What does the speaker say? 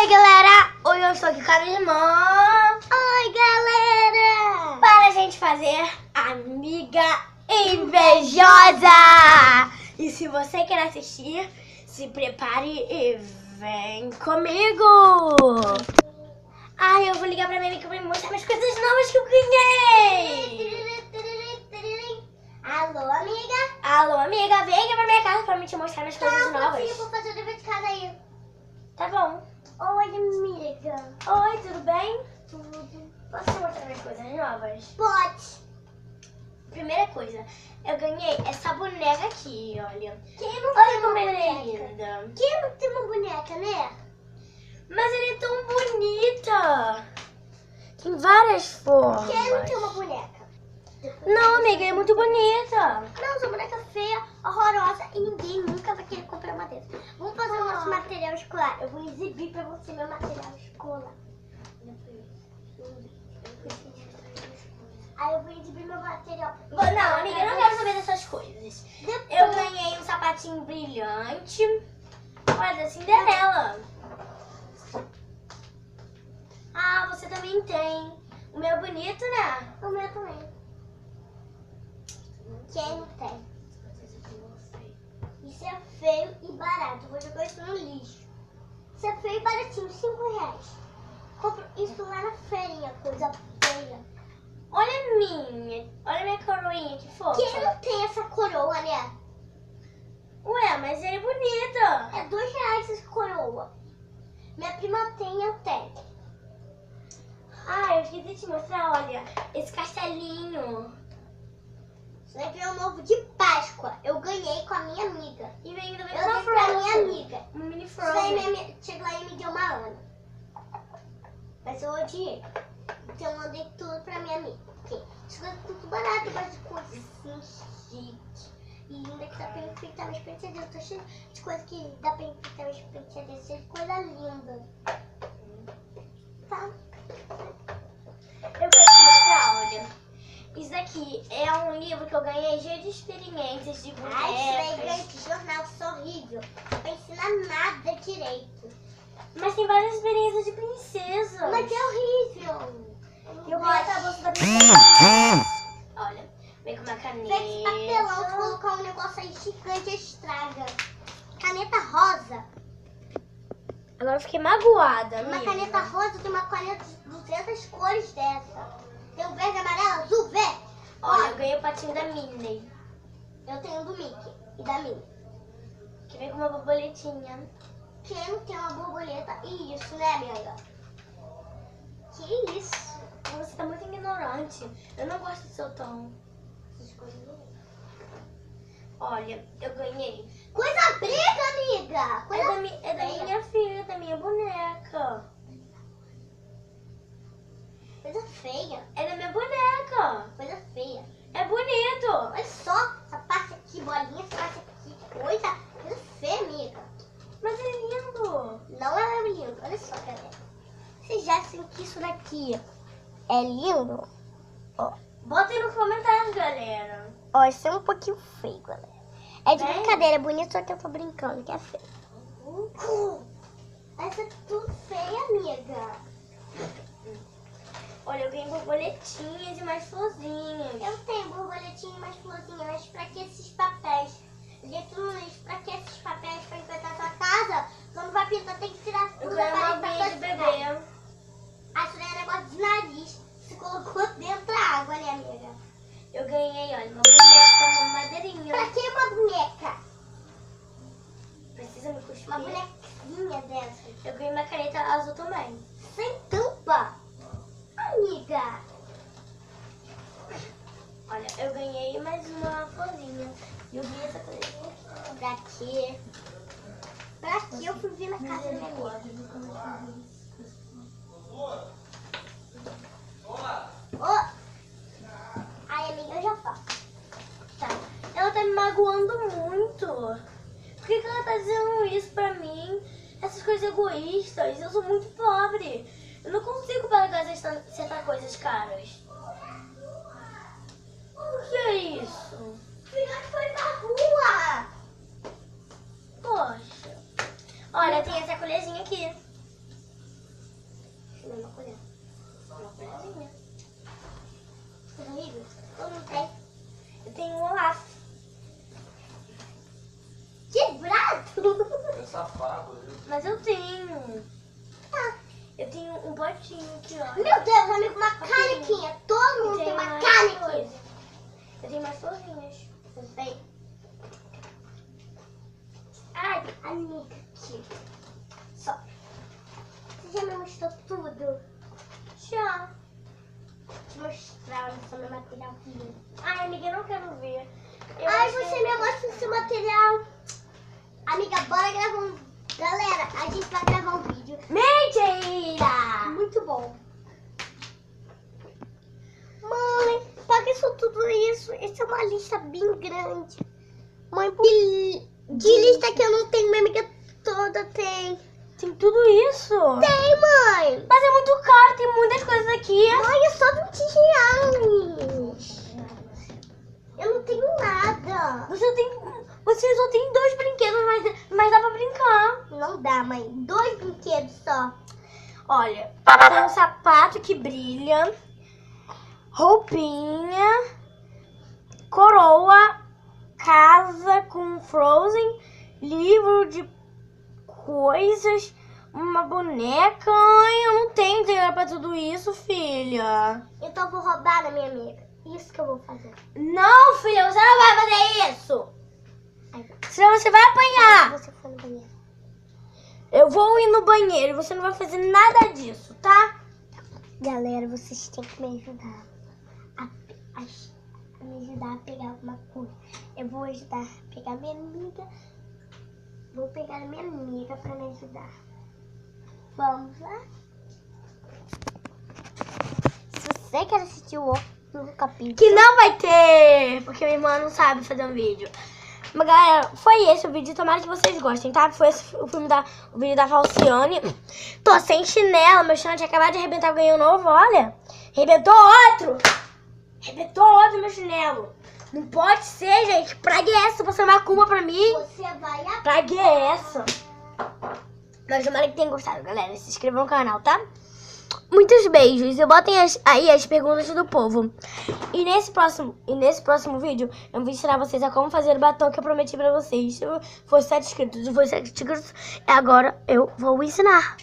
Oi, galera! Hoje eu estou aqui com a minha irmã. Oi, galera! Para a gente fazer Amiga Invejosa. E se você quer assistir, se prepare e vem comigo. Ai, eu vou ligar pra minha amiga pra me mostrar as coisas novas que eu ganhei. Alô, amiga? Alô, amiga, vem aqui pra minha casa pra me te mostrar as coisas novas. Eu vou fazer o dever de casa aí. Tá bom. Oi, amiga. Oi, tudo bem? Tudo. Posso te mostrar minhas coisas novas? Pode. Primeira coisa, eu ganhei essa boneca aqui, olha. Quem não Olha tem uma como ela é boneca? linda. Quem não tem uma boneca, né? Mas ela é tão bonita. Tem várias formas. Quem não tem uma boneca? Não, amiga, é muito bonita. Não, essa boneca feia, horrorosa e ninguém nunca vai querer comprar uma dessas. Vamos fazer o nosso material escolar. Eu vou exibir pra você meu material escolar. Aí eu vou exibir meu material. Não, amiga, eu não quero saber dessas coisas. Eu ganhei um sapatinho brilhante. Olha, da Cinderela. Ah, você também tem. O meu é bonito, né? O meu também. Quem não tem? Isso é feio e barato. Eu vou jogar isso no lixo. Isso é feio e baratinho, R$5. Compro isso lá na feirinha, coisa feia. Olha a minha. Olha a minha coroinha, que fofa. Quem não tem essa coroa, né? Ué, mas ela é bonita. É R$2 essa coroa. Minha prima tem, eu tenho. Ah, eu esqueci de te mostrar, olha, esse castelinho. Isso daqui é um ovo de Páscoa. Eu ganhei com a minha amiga. E vem também Eu com dei uma pra minha Frozen. amiga. Um mini Isso daí Frozen. minha chegou lá e me deu uma Ana. Mas eu odiei. Então eu mandei tudo pra minha amiga. Porque as coisas tudo barato, eu gosto de coisa assim, chique. E ainda que dá pra enfeitar meus penteados. Eu tô cheio de coisa que dá pra enfeitar meus penteados. Cheio de coisa linda. Tá? Eu quero te mostrar, olha. Isso daqui é um livro que eu ganhei cheio de experiências de bonecas. Ai, isso daí ganhei de jornal, isso é horrível. Não vai ensinar nada direito. Mas tem várias experiências de princesa. Mas é horrível. Eu ganhei essa bolsa da princesa. Olha, vem com uma caneta. Esse papelão, se colocar um negócio aí gigante, estraga. Caneta rosa. Agora eu fiquei magoada, Uma amiga. caneta rosa, tem uma caneta de 200 cores dessa. Tem o verde, amarelo, azul, verde. Olha, eu ganhei o patinho da Minnie. Eu tenho do Mickey e da Minnie. Que vem com uma borboletinha. Quem não tem uma borboleta? Isso, né, amiga? Que isso? Você tá muito ignorante. Eu não gosto do seu tom. Essas coisas não. Olha, eu ganhei. Coisa briga, amiga! Coisa É da feia. minha filha, da minha boneca. Coisa feia. É da minha boneca. Coisa feia. É bonito. Olha só, essa parte aqui, bolinha, essa parte aqui, coisa feia, amiga. Mas é lindo. Não é lindo, olha só, galera. Vocês já acham que isso daqui é lindo? Ó, Bota aí nos comentários, galera. ó, isso é um pouquinho feio, galera. É de Bem? brincadeira, é bonito, só que eu tô brincando, que é feio. Essa é tudo feia, amiga. Olha, eu ganhei borboletinhas e mais florzinhas. Eu tenho borboletinha e mais florzinha, mas pra que esses papéis? Pra que esses papéis pra enfeitar sua casa? Quando vai pintar, tem que tirar Eu tudo ganhei da uma parede pra aguinha de cozinhar. bebê. Ah, isso daí é negócio de nariz. Você colocou dentro da água, né, amiga? Eu ganhei, olha, uma boneca, uma madeirinha. Pra que uma boneca? Precisa me cuspir? Uma bonequinha dessa. Eu ganhei uma caneta azul também. Sem tampa. Amiga. Olha, eu ganhei mais uma florzinha. E eu vi essa coisinha aqui. Pra quê? Pra que eu fui vir na casa da minha amiga? Ô. Ai, amiga, eu já faço. Tá. Ela tá me magoando muito. Por que ela tá dizendo isso pra mim? Essas coisas egoístas. Eu sou muito pobre. Eu não consigo pagar certas coisas caras. O que é isso? O filhote foi pra rua. Poxa. Olha, tem essa colherzinha aqui. Eu tenho um potinho aqui, ó. Meu Deus, amigo, uma canequinha. Todo mundo tem uma mais canequinha. coisa. Eu tenho mais florzinhas. Eu sei. Ai, amiga, aqui. Só. Você já me mostrou tudo? Já. Vou te mostrar o seu material aqui. Ai, amiga, eu não quero ver. Ai, você me mostra o seu material. Amiga, bora gravar um... Galera, a gente vai gravar um vídeo. Mentira! Muito bom. Mãe, paga isso tudo isso. Isso é uma lista bem grande. Mãe, de lista que eu não tenho, minha amiga toda tem. Tem tudo isso? Tem, mãe. Mas é muito caro, tem muitas coisas aqui. Mãe, é só 20 reais. Eu não tenho nada. Você só tem 2 brinquedos, mas dá pra brincar. Não dá, mãe. 2 brinquedos só. Olha, tem um sapato que brilha, roupinha, coroa, casa com Frozen, livro de coisas, uma boneca. Ai, eu não tenho dinheiro pra tudo isso, filha. Então eu vou roubar da minha amiga. Isso que eu vou fazer. Não, filha, você não vai fazer isso. Senão você vai apanhar. Você foi no banheiro. Eu vou ir no banheiro e você não vai fazer nada disso, tá? Galera, vocês têm que me ajudar a me ajudar a pegar alguma coisa. Eu vou ajudar a pegar minha amiga. Vou pegar a minha amiga pra me ajudar. Vamos lá? Se você quer assistir o outro capítulo... Que não vai ter, porque minha irmã não sabe fazer um vídeo. Mas galera, foi esse o vídeo, tomara que vocês gostem, tá? Foi esse o vídeo da Falsiane. Tô sem chinelo, meu chinelo tinha acabado de arrebentar, eu ganhei um novo, olha. Arrebentou outro meu chinelo. Não pode ser, gente, praga é essa? Você uma culpa pra mim? Você vai a... Praga é essa? Mas tomara que tenham gostado, galera. Se inscrevam no canal, tá? Muitos beijos e botem aí as perguntas do povo. E nesse próximo vídeo, eu vou ensinar vocês a como fazer o batom que eu prometi pra vocês. Se for 7 inscritos, agora eu vou ensinar.